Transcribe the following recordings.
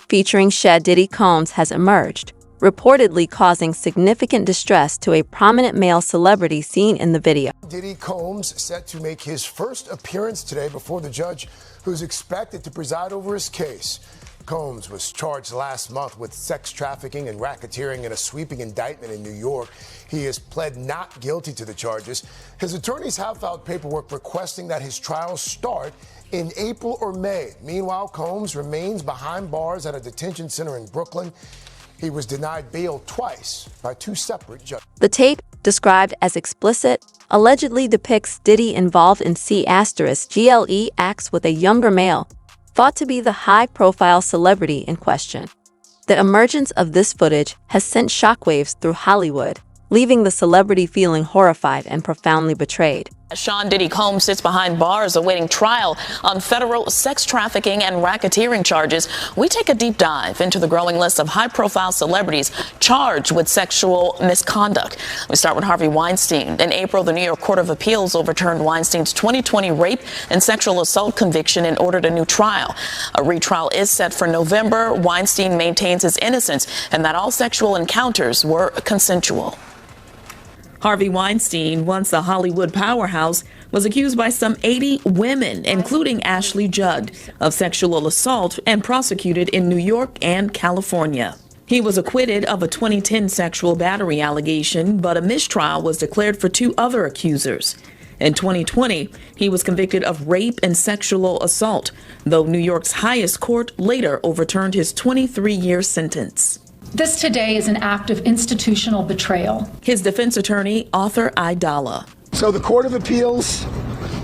featuring Diddy Combs has emerged, reportedly causing significant distress to a prominent male celebrity seen in the video. Diddy Combs set to make his first appearance today before the judge who's expected to preside over his case. Combs was charged last month with sex trafficking and racketeering in a sweeping indictment in New York. He has pled not guilty to the charges. His attorneys have filed paperwork requesting that his trial start in April or May. Meanwhile, Combs remains behind bars at a detention center in Brooklyn. He was denied bail twice by two separate judges. The tape, described as explicit, allegedly depicts Diddy involved in C**GLE acts with a younger male, thought to be the high-profile celebrity in question. The emergence of this footage has sent shockwaves through Hollywood, leaving the celebrity feeling horrified and profoundly betrayed. Sean Diddy Combs sits behind bars awaiting trial on federal sex trafficking and racketeering charges. We take a deep dive into the growing list of high-profile celebrities charged with sexual misconduct. We start with Harvey Weinstein. In April, the New York Court of Appeals overturned Weinstein's 2020 rape and sexual assault conviction and ordered a new trial. A retrial is set for November. Weinstein maintains his innocence and that all sexual encounters were consensual. Harvey Weinstein, once a Hollywood powerhouse, was accused by some 80 women, including Ashley Judd, of sexual assault and prosecuted in New York and California. He was acquitted of a 2010 sexual battery allegation, but a mistrial was declared for two other accusers. In 2020, he was convicted of rape and sexual assault, though New York's highest court later overturned his 23-year sentence. This today is an act of institutional betrayal. His defense attorney, Arthur Aidala. So the Court of Appeals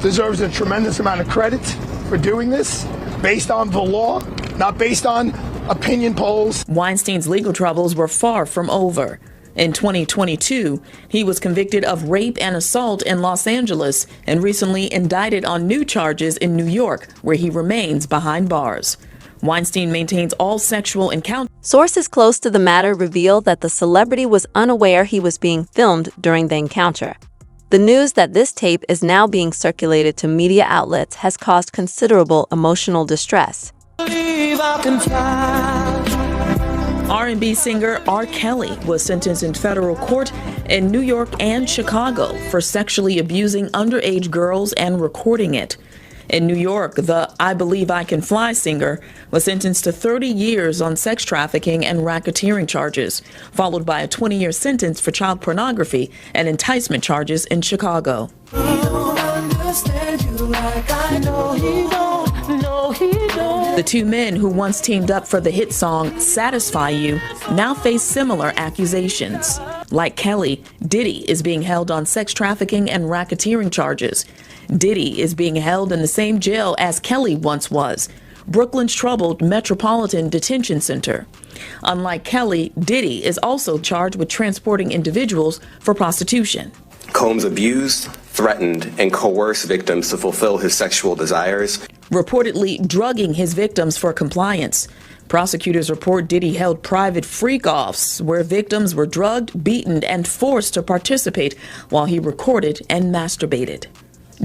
deserves a tremendous amount of credit for doing this, based on the law, not based on opinion polls. Weinstein's legal troubles were far from over. In 2022, he was convicted of rape and assault in Los Angeles and recently indicted on new charges in New York, where he remains behind bars. Weinstein maintains all sexual encounters. Sources close to the matter reveal that the celebrity was unaware he was being filmed during the encounter. The news that this tape is now being circulated to media outlets has caused considerable emotional distress. R&B singer R. Kelly was sentenced in federal court in New York and Chicago for sexually abusing underage girls and recording it. In New York, the I Believe I Can Fly singer was sentenced to 30 years on sex trafficking and racketeering charges, followed by a 20-year sentence for child pornography and enticement charges in Chicago. The two men who once teamed up for the hit song Satisfy You now face similar accusations. Like Kelly, Diddy is being held on sex trafficking and racketeering charges. Diddy is being held in the same jail as Kelly once was, Brooklyn's troubled Metropolitan Detention Center. Unlike Kelly, Diddy is also charged with transporting individuals for prostitution. Combs abused, threatened, and coerced victims to fulfill his sexual desires, reportedly drugging his victims for compliance. Prosecutors report Diddy held private freak-offs where victims were drugged, beaten, and forced to participate while he recorded and masturbated.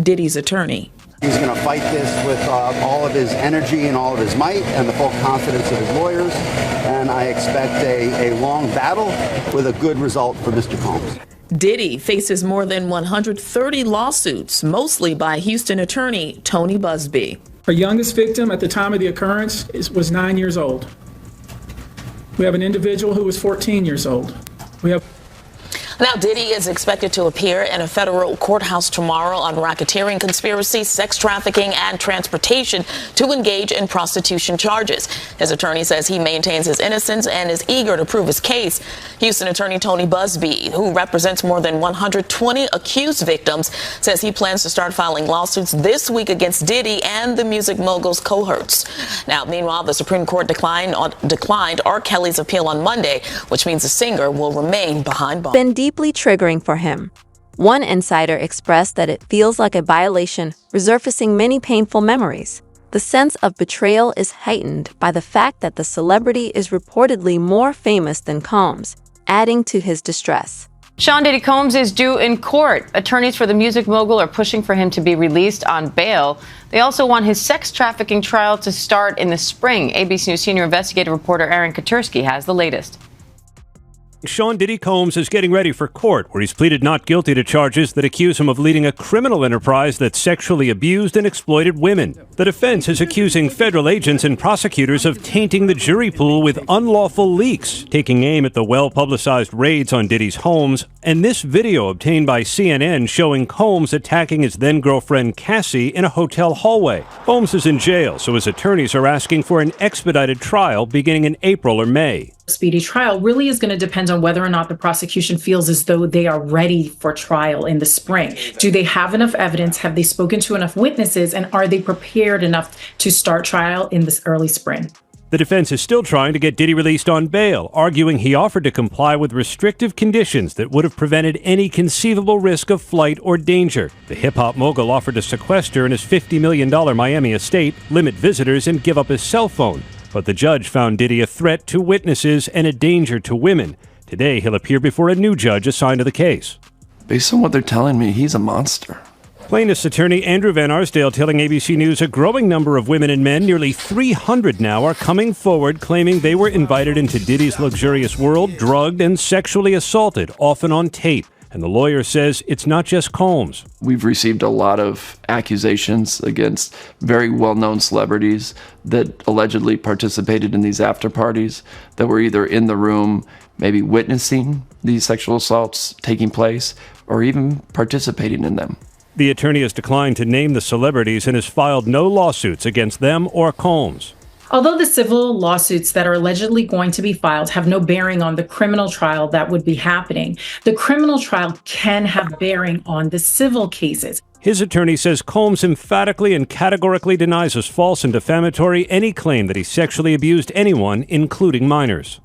Diddy's attorney. He's going to fight this with all of his energy and all of his might and the full confidence of his lawyers, and I expect a long battle with a good result for Mr. Combs. Diddy faces more than 130 lawsuits, mostly by Houston attorney Tony Busby. Our youngest victim at the time of the occurrence was 9 years old. We have an individual who was 14 years old. Now, Diddy is expected to appear in a federal courthouse tomorrow on racketeering, conspiracy, sex trafficking, and transportation to engage in prostitution charges. His attorney says he maintains his innocence and is eager to prove his case. Houston attorney Tony Busby, who represents more than 120 accused victims, says he plans to start filing lawsuits this week against Diddy and the music mogul's cohorts. Now, meanwhile, the Supreme Court declined R. Kelly's appeal on Monday, which means the singer will remain behind bars. Deeply triggering for him. One insider expressed that it feels like a violation, resurfacing many painful memories. The sense of betrayal is heightened by the fact that the celebrity is reportedly more famous than Combs, adding to his distress. Sean Diddy Combs is due in court. Attorneys for the music mogul are pushing for him to be released on bail. They also want his sex trafficking trial to start in the spring. ABC News senior investigative reporter Aaron Katursky has the latest. Sean Diddy Combs is getting ready for court, where he's pleaded not guilty to charges that accuse him of leading a criminal enterprise that sexually abused and exploited women. The defense is accusing federal agents and prosecutors of tainting the jury pool with unlawful leaks, taking aim at the well-publicized raids on Diddy's homes, and this video obtained by CNN showing Combs attacking his then-girlfriend Cassie in a hotel hallway. Combs is in jail, so his attorneys are asking for an expedited trial beginning in April or May. Speedy trial really is going to depend on whether or not the prosecution feels as though they are ready for trial in the spring. Do they have enough evidence? Have they spoken to enough witnesses? And are they prepared enough to start trial in this early spring? The defense is still trying to get Diddy released on bail, arguing he offered to comply with restrictive conditions that would have prevented any conceivable risk of flight or danger. The hip-hop mogul offered to sequester in his $50 million Miami estate, limit visitors, and give up his cell phone. But the judge found Diddy a threat to witnesses and a danger to women. Today, he'll appear before a new judge assigned to the case. Based on what they're telling me, he's a monster. Plaintiff's attorney Andrew Van Arsdale telling ABC News a growing number of women and men, nearly 300 now, are coming forward claiming they were invited into Diddy's luxurious world, drugged and sexually assaulted, often on tape. And the lawyer says it's not just Combs. We've received a lot of accusations against very well-known celebrities that allegedly participated in these after parties, that were either in the room, maybe witnessing these sexual assaults taking place, or even participating in them. The attorney has declined to name the celebrities and has filed no lawsuits against them or Combs. Although the civil lawsuits that are allegedly going to be filed have no bearing on the criminal trial that would be happening, the criminal trial can have bearing on the civil cases. His attorney says Combs emphatically and categorically denies as false and defamatory any claim that he sexually abused anyone, including minors.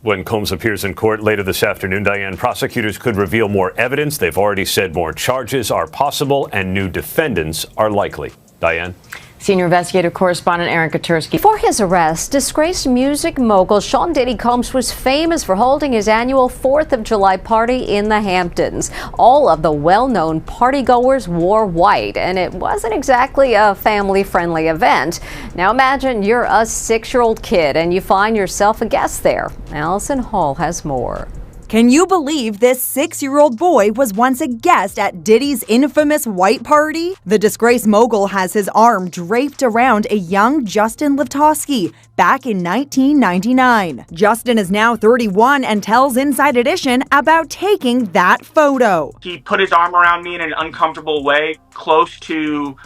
When Combs appears in court later this afternoon, Diane, prosecutors could reveal more evidence. They've already said more charges are possible and new defendants are likely. Diane? Senior investigative correspondent Aaron Katursky. Before his arrest, disgraced music mogul Sean Diddy Combs was famous for holding his annual 4th of July party in the Hamptons. All of the well-known partygoers wore white, and it wasn't exactly a family-friendly event. Now imagine you're a 6-year-old kid and you find yourself a guest there. Allison Hall has more. Can you believe this 6-year-old boy was once a guest at Diddy's infamous white party? The disgraced mogul has his arm draped around a young Justin Livtowski back in 1999. Justin is now 31 and tells Inside Edition about taking that photo. He put his arm around me in an uncomfortable way, close to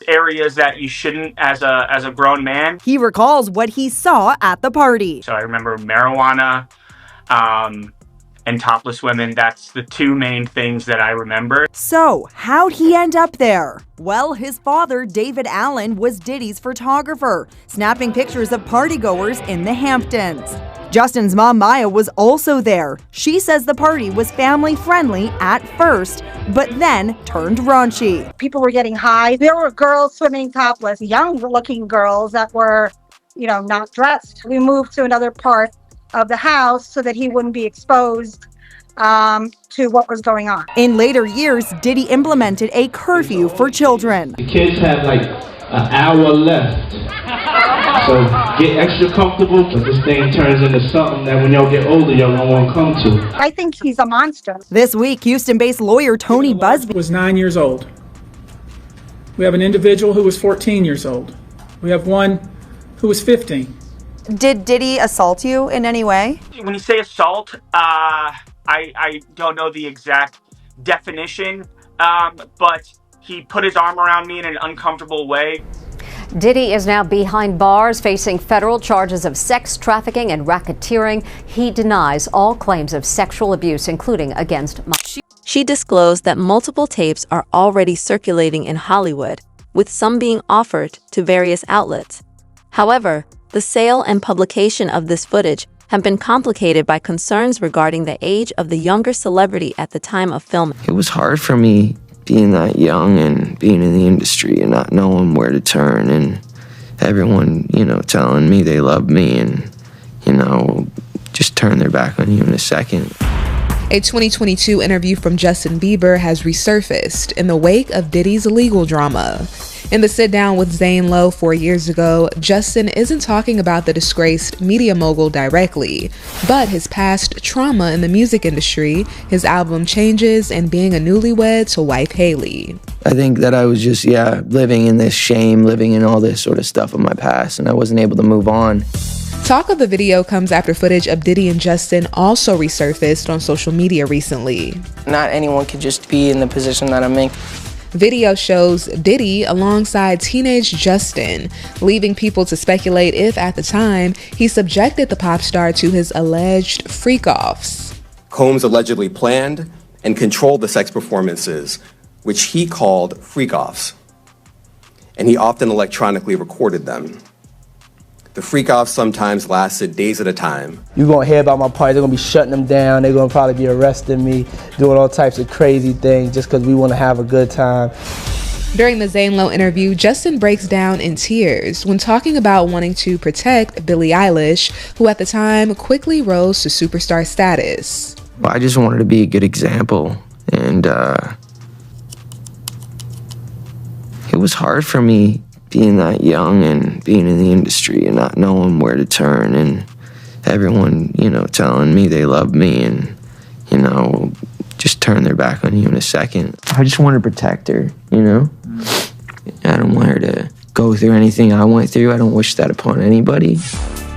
areas that you shouldn't as a grown man. He recalls what he saw at the party. So I remember marijuana, and topless women. That's the two main things that I remember. So, how'd he end up there? Well, his father, David Allen, was Diddy's photographer, snapping pictures of partygoers in the Hamptons. Justin's mom, Maya, was also there. She says the party was family-friendly at first, but then turned raunchy. People were getting high. There were girls swimming topless, young-looking girls that were, not dressed. We moved to another part of the house so that he wouldn't be exposed to what was going on. In later years, Diddy implemented a curfew for children. The kids have like an hour left. So get extra comfortable, because this thing turns into something that when y'all get older, y'all don't want to come to. I think he's a monster. This week, Houston-based lawyer Tony Busby was 9 years old. We have an individual who was 14 years old. We have one who was 15. Did Diddy assault you in any way? When you say assault, I don't know the exact definition, but he put his arm around me in an uncomfortable way. Diddy is now behind bars, facing federal charges of sex trafficking and racketeering. He denies all claims of sexual abuse, including against minors. She disclosed that multiple tapes are already circulating in Hollywood, with some being offered to various outlets. However, the sale and publication of this footage have been complicated by concerns regarding the age of the younger celebrity at the time of filming. It was hard for me being that young and being in the industry and not knowing where to turn, and everyone, telling me they love me and, just turn their back on you in a second. A 2022 interview from Justin Bieber has resurfaced in the wake of Diddy's legal drama. In the sit-down with Zane Lowe 4 years ago, Justin isn't talking about the disgraced media mogul directly, but his past trauma in the music industry, his album changes, and being a newlywed to wife Haley. I think that I was just, living in this shame, living in all this sort of stuff of my past, and I wasn't able to move on. Talk of the video comes after footage of Diddy and Justin also resurfaced on social media recently. Not anyone could just be in the position that I'm in. Video shows Diddy alongside teenage Justin, leaving people to speculate if, at the time, he subjected the pop star to his alleged freak-offs. Combs allegedly planned and controlled the sex performances, which he called freak-offs, and he often electronically recorded them. The freak-offs sometimes lasted days at a time. You're gonna hear about my party, they're gonna be shutting them down, they're gonna probably be arresting me, doing all types of crazy things just because we wanna have a good time. During the Zane Lowe interview, Justin breaks down in tears when talking about wanting to protect Billie Eilish, who at the time quickly rose to superstar status. Well, I just wanted to be a good example, and it was hard for me being that young and being in the industry and not knowing where to turn, and everyone, telling me they love me and, just turn their back on you in a second. I just want to protect her, I don't want her to go through anything I went through. I don't wish that upon anybody.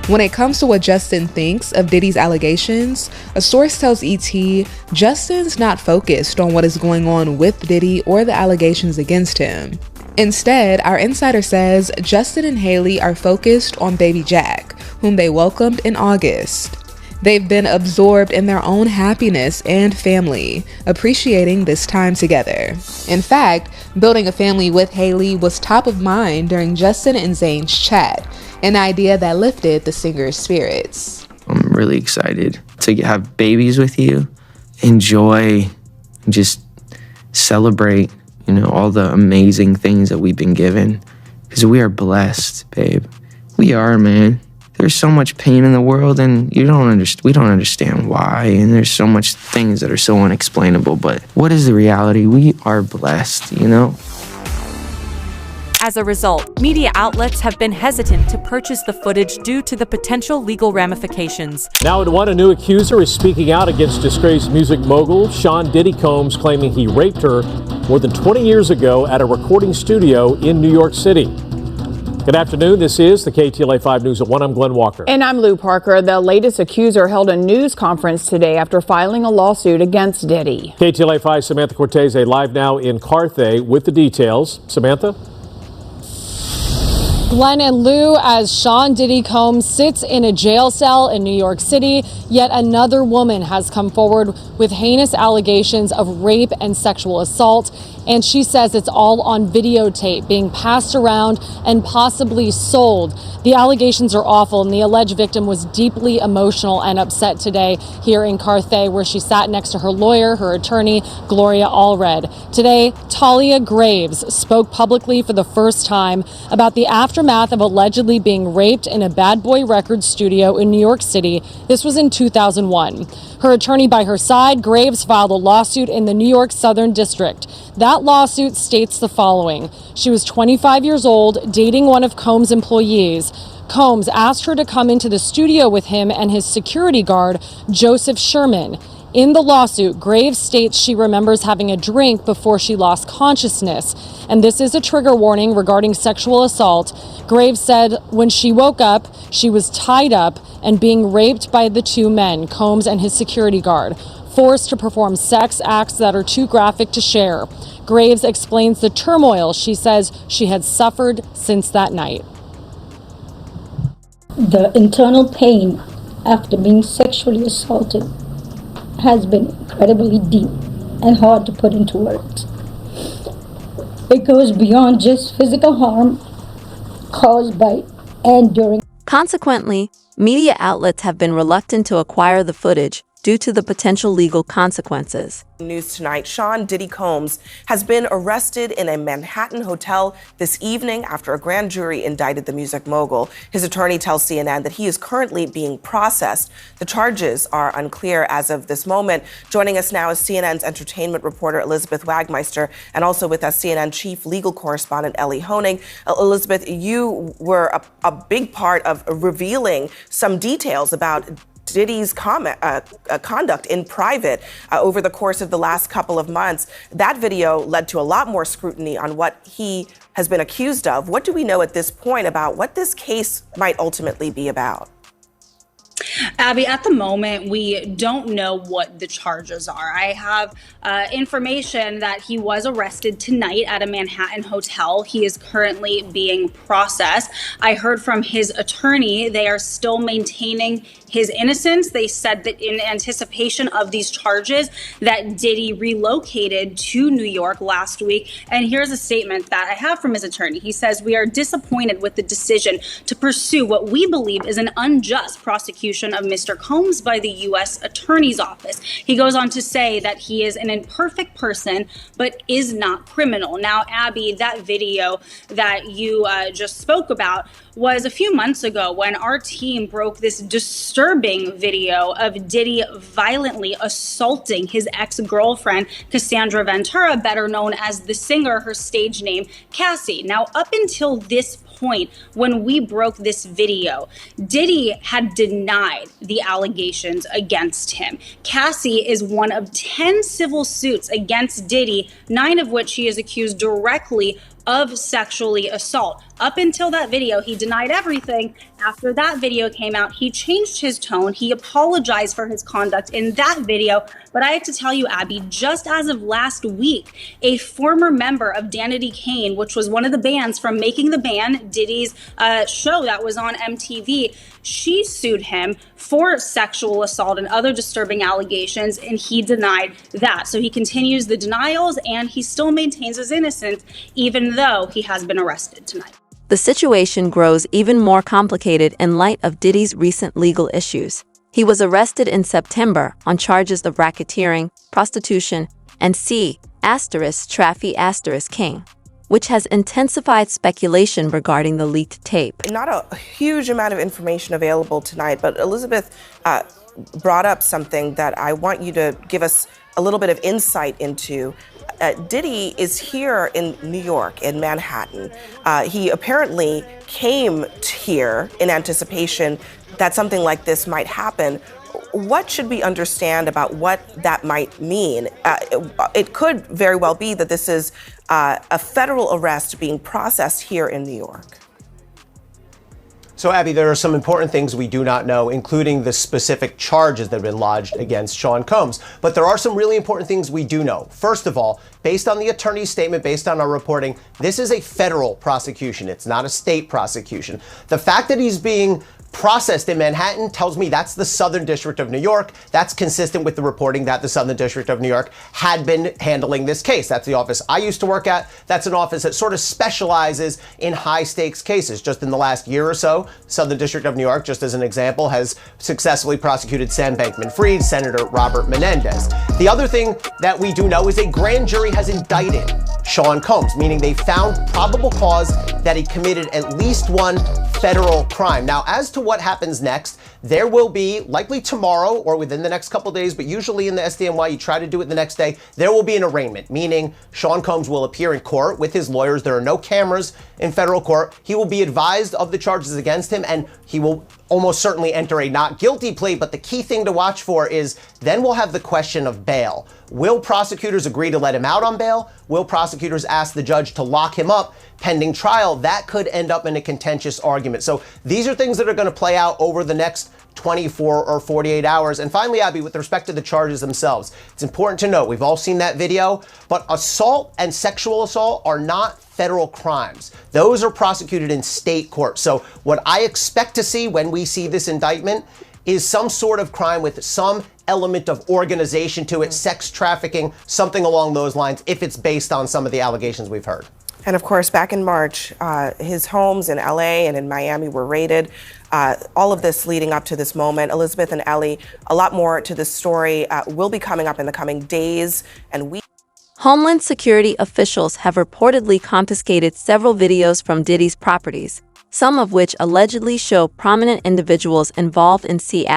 When it comes to what Justin thinks of Diddy's allegations, a source tells ET Justin's not focused on what is going on with Diddy or the allegations against him. Instead, our insider says Justin and Haley are focused on baby Jack, whom they welcomed in August. They've been absorbed in their own happiness and family, appreciating this time together. In fact, building a family with Haley was top of mind during Justin and Zane's chat, an idea that lifted the singer's spirits. I'm really excited to have babies with you, enjoy, just celebrate, all the amazing things that we've been given, because we are blessed, babe. We are, man. There's so much pain in the world, and we don't understand why, and there's so much things that are so unexplainable, but what is the reality? We are blessed, As a result, media outlets have been hesitant to purchase the footage due to the potential legal ramifications. Now in one, a new accuser is speaking out against disgraced music mogul Sean Diddy Combs, claiming he raped her more than 20 years ago at a recording studio in New York City. Good afternoon. This is the KTLA 5 News at 1. I'm Glenn Walker. And I'm Lou Parker. The latest accuser held a news conference today after filing a lawsuit against Diddy. KTLA 5 Samantha Cortese live now in Carthay with the details. Samantha? Glenn and Lou, as Sean Diddy Combs sits in a jail cell in New York City, yet another woman has come forward with heinous allegations of rape and sexual assault. And she says it's all on videotape being passed around and possibly sold. The allegations are awful, and the alleged victim was deeply emotional and upset today here in Carthay, where she sat next to her lawyer, her attorney, Gloria Allred. Today, Talia Graves spoke publicly for the first time about the aftermath of allegedly being raped in a Bad Boy Records studio in New York City. This was in 2001. Her attorney by her side, Graves filed a lawsuit in the New York Southern District. That lawsuit states the following. She was 25 years old, dating one of Combs' employees. Combs asked her to come into the studio with him and his security guard, Joseph Sherman. In the lawsuit, Graves states she remembers having a drink before she lost consciousness. And this is a trigger warning regarding sexual assault. Graves said when she woke up, she was tied up and being raped by the two men, Combs and his security guard, forced to perform sex acts that are too graphic to share. Graves explains the turmoil she says she had suffered since that night. The internal pain after being sexually assaulted has been incredibly deep and hard to put into words. It goes beyond just physical harm caused by and during. Consequently, media outlets have been reluctant to acquire the footage, due to the potential legal consequences. News tonight, Sean Diddy Combs has been arrested in a Manhattan hotel this evening after a grand jury indicted the music mogul. His attorney tells CNN that he is currently being processed. The charges are unclear as of this moment. Joining us now is CNN's entertainment reporter Elizabeth Wagmeister, and also with us CNN chief legal correspondent Ellie Honig. Elizabeth, you were a big part of revealing some details about Diddy's conduct in private over the course of the last couple of months. That video led to a lot more scrutiny on what he has been accused of. What do we know at this point about what this case might ultimately be about? Abby, at the moment, we don't know what the charges are. I have information that he was arrested tonight at a Manhattan hotel. He is currently being processed. I heard from his attorney they are still maintaining his innocence. They said that in anticipation of these charges that Diddy relocated to New York last week. And here's a statement that I have from his attorney. He says, "We are disappointed with the decision to pursue what we believe is an unjust prosecution of Mr. Combs by the U.S. Attorney's Office." He goes on to say that he is an imperfect person, but is not criminal. Now, Abby, that video that you just spoke about was a few months ago when our team broke this disturbing video of Diddy violently assaulting his ex-girlfriend, Cassandra Ventura, better known as the singer, her stage name, Cassie. Now, up until this point, when we broke this video, Diddy had denied the allegations against him. Cassie is one of 10 civil suits against Diddy, 9 of which he is accused directly of sexually assault. Up until that video, he denied everything. After that video came out, he changed his tone. He apologized for his conduct in that video. But I have to tell you, Abby, just as of last week, a former member of Danity Kane, which was one of the bands from Making the Band, Diddy's show that was on MTV, she sued him for sexual assault and other disturbing allegations, and he denied that. So he continues the denials, and he still maintains his innocence, even though he has been arrested tonight. The situation grows even more complicated in light of Diddy's recent legal issues. He was arrested in September on charges of racketeering, prostitution, and C***King, which has intensified speculation regarding the leaked tape. Not a huge amount of information available tonight, but Elizabeth brought up something that I want you to give us a little bit of insight into. Diddy is here in New York, in Manhattan. He apparently came here in anticipation that something like this might happen. What should we understand about what that might mean? It could very well be that this is a federal arrest being processed here in New York. So, Abby, there are some important things we do not know, including the specific charges that have been lodged against Sean Combs. But there are some really important things we do know. First of all, based on the attorney's statement, based on our reporting, this is a federal prosecution. It's not a state prosecution. The fact that he's being processed in Manhattan tells me that's the Southern District of New York. That's consistent with the reporting that the Southern District of New York had been handling this case. That's the office I used to work at. That's an office that sort of specializes in high stakes cases. Just in the last year or so, Southern District of New York, just as an example, has successfully prosecuted Sam Bankman-Fried, Senator Robert Menendez. The other thing that we do know is a grand jury has indicted Sean Combs, meaning they found probable cause that he committed at least one federal crime. Now, as to what happens next, there will be, likely tomorrow or within the next couple days, but usually in the SDNY, you try to do it the next day, there will be an arraignment, meaning Sean Combs will appear in court with his lawyers. There are no cameras in federal court. He will be advised of the charges against him, and he will almost certainly enter a not guilty plea. But the key thing to watch for is then we'll have the question of bail. Will prosecutors agree to let him out on bail? Will prosecutors ask the judge to lock him up pending trial? That could end up in a contentious argument. So these are things that are going to play out over the next 24 or 48 hours. And finally, Abby, with respect to the charges themselves, it's important to note, we've all seen that video, but assault and sexual assault are not federal crimes. Those are prosecuted in state court. So what I expect to see when we see this indictment is some sort of crime with some element of organization to it, sex trafficking, something along those lines, if it's based on some of the allegations we've heard. And of course, back in March, his homes in LA and in Miami were raided. All of this leading up to this moment. Elizabeth and Ellie, a lot more to this story will be coming up in the coming days and weeks. Homeland Security officials have reportedly confiscated several videos from Diddy's properties, some of which allegedly show prominent individuals involved in C**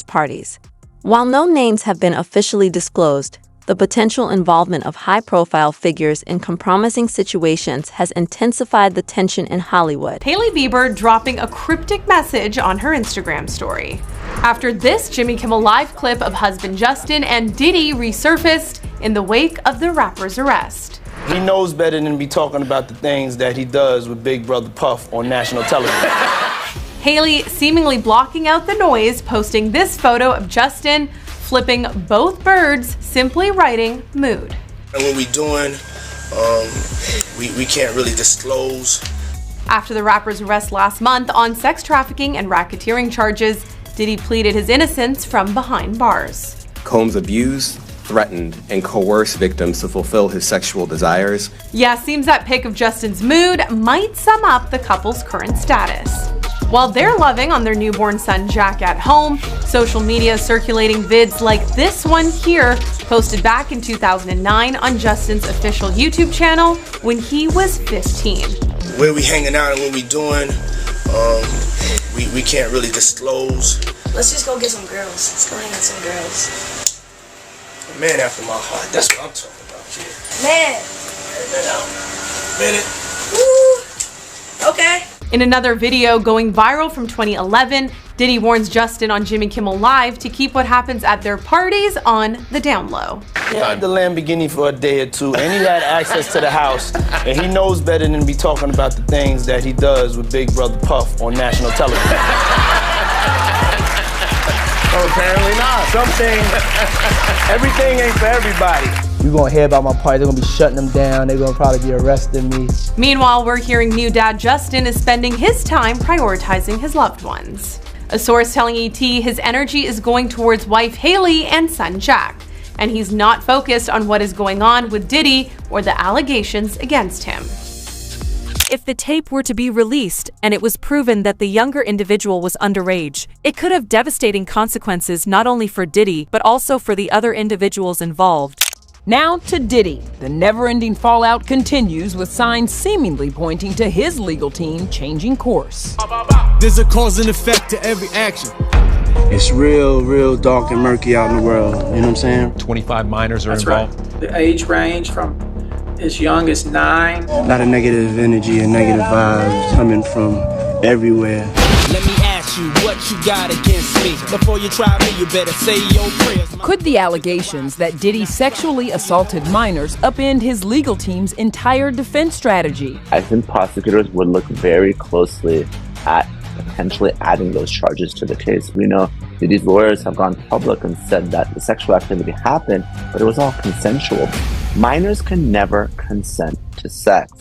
parties. While no names have been officially disclosed, the potential involvement of high-profile figures in compromising situations has intensified the tension in Hollywood. Hailey Bieber dropping a cryptic message on her Instagram story. After this Jimmy Kimmel Live clip of husband Justin and Diddy resurfaced in the wake of the rapper's arrest. He knows better than to be talking about the things that he does with Big Brother Puff on national television. Hailey seemingly blocking out the noise, posting this photo of Justin flipping both birds, simply writing mood. And what we doing, we can't really disclose. After the rapper's arrest last month on sex trafficking and racketeering charges, Diddy pleaded his innocence from behind bars. Combs abused, threatened, and coerced victims to fulfill his sexual desires. Yeah, seems that pic of Justin's mood might sum up the couple's current status. While they're loving on their newborn son Jack at home, social media circulating vids like this one here, posted back in 2009 on Justin's official YouTube channel when he was 15. Where we hanging out and what we doing, we can't really disclose. Let's just go get some girls. Let's go hang with some girls. A man after my heart, that's what I'm talking about, kid. Man. Minute. Woo. Okay. In another video going viral from 2011, Diddy warns Justin on Jimmy Kimmel Live to keep what happens at their parties on the down low. He had the Lamborghini for a day or two, and he had access to the house, and he knows better than to be talking about the things that he does with Big Brother Puff on national television. Well, apparently not. Everything ain't for everybody. You're gonna hear about my party, they're gonna be shutting them down, they're gonna probably be arresting me. Meanwhile, we're hearing new dad Justin is spending his time prioritizing his loved ones. A source telling ET his energy is going towards wife Hailey and son Jack, and he's not focused on what is going on with Diddy or the allegations against him. If the tape were to be released and it was proven that the younger individual was underage, it could have devastating consequences not only for Diddy, but also for the other individuals involved. Now to Diddy. The never-ending fallout continues with signs seemingly pointing to his legal team changing course. There's a cause and effect to every action. It's real dark and murky out in the world, you know what I'm saying? 25 minors are involved. Right. The age range from as young as 9. A lot of negative energy and negative vibes coming from everywhere. Let me ask you what you got against me. Before you try me, you better say your prayers. Could the allegations that Diddy sexually assaulted minors upend his legal team's entire defense strategy? I think prosecutors would look very closely at potentially adding those charges to the case. We know Diddy's lawyers have gone public and said that the sexual activity happened, but it was all consensual. Minors can never consent to sex.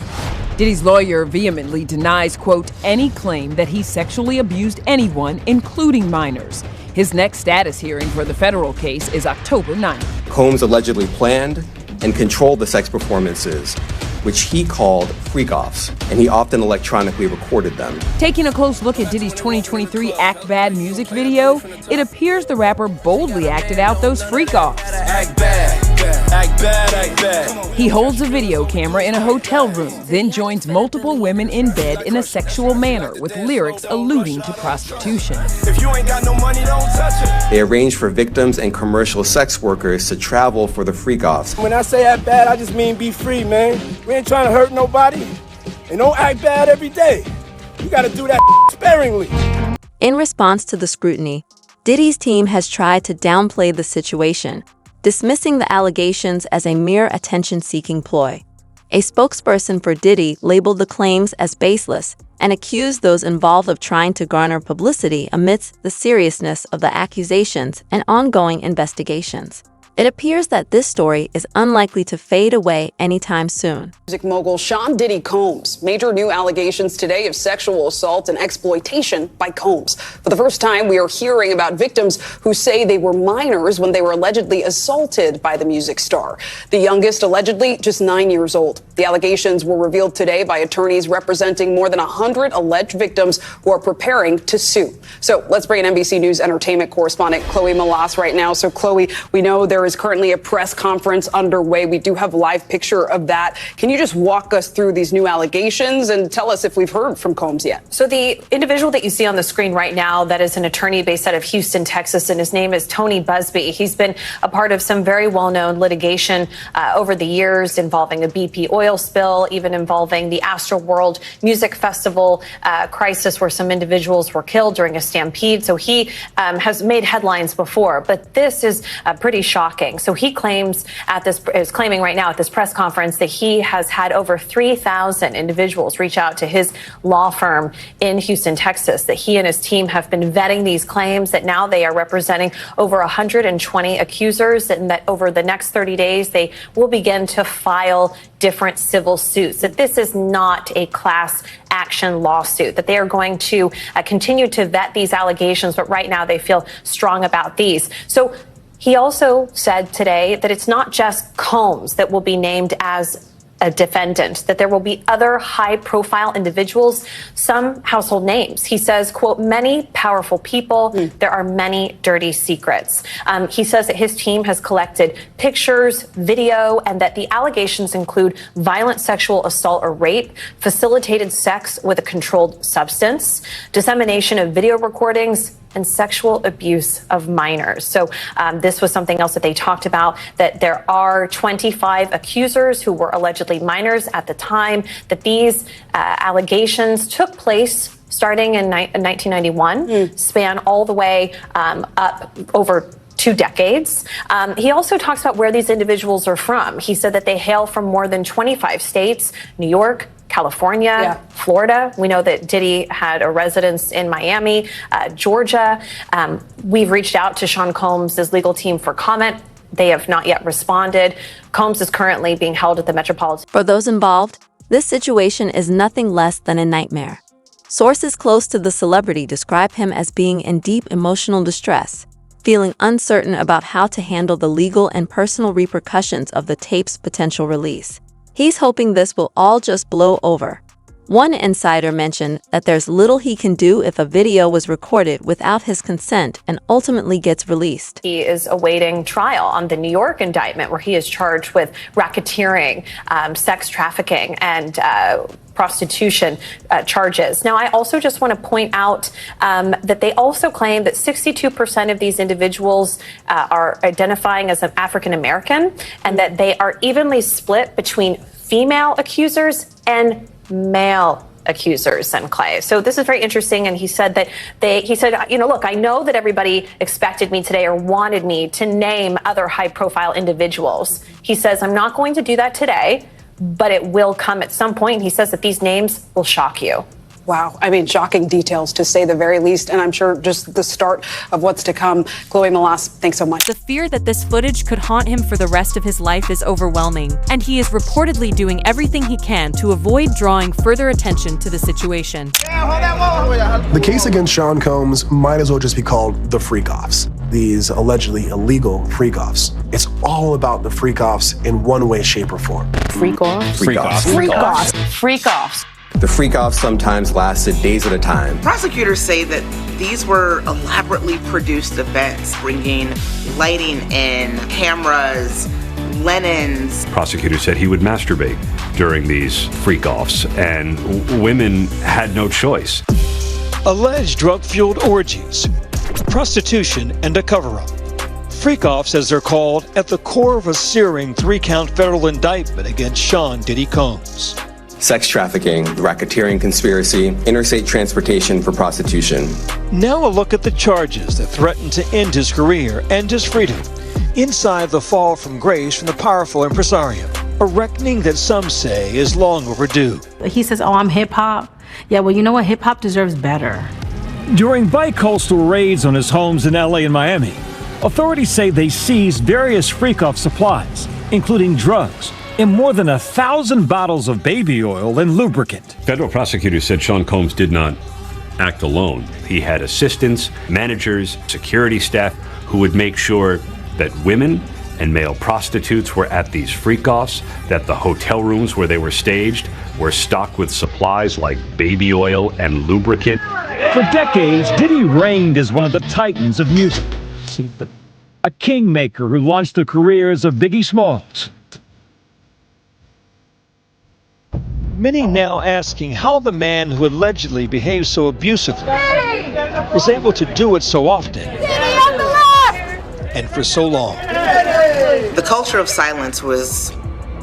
Diddy's lawyer vehemently denies, quote, any claim that he sexually abused anyone, including minors. His next status hearing for the federal case is October 9th. Combs allegedly planned and controlled the sex performances, which he called freak-offs, and he often electronically recorded them. Taking a close look at Diddy's 2023 Act Bad music video, it appears the rapper boldly acted out those freak-offs. Act bad, act bad, act bad. He holds a video camera in a hotel room, then joins multiple women in bed in a sexual manner with lyrics alluding to prostitution. If you ain't got no money, don't touch it. They arranged for victims and commercial sex workers to travel for the freak-offs. When I say act bad, I just mean be free, man. We ain't trying to hurt nobody. And don't act bad every day. You gotta do that sparingly. In response to the scrutiny, Diddy's team has tried to downplay the situation, dismissing the allegations as a mere attention-seeking ploy. A spokesperson for Diddy labeled the claims as baseless and accused those involved of trying to garner publicity amidst the seriousness of the accusations and ongoing investigations. It appears that this story is unlikely to fade away anytime soon. Music mogul Sean Diddy Combs. Major new allegations today of sexual assault and exploitation by Combs. For the first time, we are hearing about victims who say they were minors when they were allegedly assaulted by the music star. The youngest allegedly just 9 years old. The allegations were revealed today by attorneys representing more than 100 alleged victims who are preparing to sue. So let's bring in NBC News entertainment correspondent Chloe Malas right now. So Chloe, we know there is currently a press conference underway. We do have a live picture of that. Can you just walk us through these new allegations and tell us if we've heard from Combs yet? So the individual that you see on the screen right now, that is an attorney based out of Houston, Texas, and his name is Tony Busby. He's been a part of some very well-known litigation over the years involving a BP oil spill, even involving the Astroworld Music Festival crisis where some individuals were killed during a stampede. So he has made headlines before, but this is pretty shocking. So he is claiming right now at this press conference that he has had over 3,000 individuals reach out to his law firm in Houston, Texas, that he and his team have been vetting these claims, that now they are representing over 120 accusers, and that over the next 30 days, they will begin to file different civil suits, that this is not a class action lawsuit, that they are going to continue to vet these allegations, but right now they feel strong about these. So he also said today that it's not just Combs that will be named as a defendant, that there will be other high-profile individuals, some household names. He says, quote, many powerful people, there are many dirty secrets. He says that his team has collected pictures, video, and that the allegations include violent sexual assault or rape, facilitated sex with a controlled substance, dissemination of video recordings, and sexual abuse of minors. So this was something else that they talked about, that there are 25 accusers who were allegedly minors at the time that these allegations took place starting in 1991, span all the way up over 2 decades. He also talks about where these individuals are from. He said that they hail from more than 25 states, New York, California, Florida. We know that Diddy had a residence in Miami, Georgia. We've reached out to Sean Combs' legal team for comment. They have not yet responded. Combs is currently being held at the Metropolitan. For those involved, this situation is nothing less than a nightmare. Sources close to the celebrity describe him as being in deep emotional distress, feeling uncertain about how to handle the legal and personal repercussions of the tape's potential release. He's hoping this will all just blow over. One insider mentioned that there's little he can do if a video was recorded without his consent and ultimately gets released. He is awaiting trial on the New York indictment where he is charged with racketeering, sex trafficking, and prostitution charges. Now, I also just want to point out that they also claim that 62% of these individuals are identifying as an African American, and that they are evenly split between female accusers and male accusers, and Clay. So this is very interesting. And he said that look, I know that everybody expected me today or wanted me to name other high profile individuals. He says, I'm not going to do that today, but it will come at some point. He says that these names will shock you. Wow. I mean, shocking details, to say the very least. And I'm sure just the start of what's to come. Chloe Malas, thanks so much. The fear that this footage could haunt him for the rest of his life is overwhelming, and he is reportedly doing everything he can to avoid drawing further attention to the situation. The case against Sean Combs might as well just be called the freak-offs. These allegedly illegal freak-offs. It's all about the freak-offs in one way, shape, or form. Freak-offs? Freak-offs. Freak-offs. Freak-offs. The freak-offs sometimes lasted days at a time. Prosecutors say that these were elaborately produced events, bringing lighting in, cameras, linens. Prosecutors said he would masturbate during these freak-offs, and women had no choice. Alleged drug-fueled orgies, prostitution, and a cover-up. Freak-offs, as they're called, at the core of a searing 3-count federal indictment against Sean Diddy Combs. Sex trafficking, racketeering conspiracy, interstate transportation for prostitution. Now a look at the charges that threaten to end his career and his freedom. Inside the fall from grace from the powerful impresario. A reckoning that some say is long overdue. He says, oh, I'm hip-hop. Yeah, well, you know what? Hip-hop deserves better. During bi-coastal raids on his homes in LA and Miami, Authorities say they seized various freak-off supplies, including drugs, and more than 1,000 bottles of baby oil and lubricant. Federal prosecutors said Sean Combs did not act alone. He had assistants, managers, security staff who would make sure that women and male prostitutes were at these freak-offs, that the hotel rooms where they were staged were stocked with supplies like baby oil and lubricant. For decades, Diddy reigned as one of the titans of music. A kingmaker who launched the careers of Biggie Smalls. Many now asking how the man who allegedly behaved so abusively was able to do it so often and for so long. The culture of silence was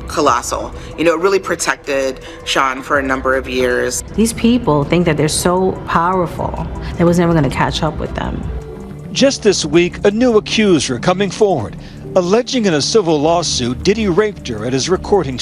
colossal. You know, it really protected Sean for a number of years. These people think that they're so powerful that was never going to catch up with them. Just this week, a new accuser coming forward, alleging in a civil lawsuit Diddy raped her at his recording studio.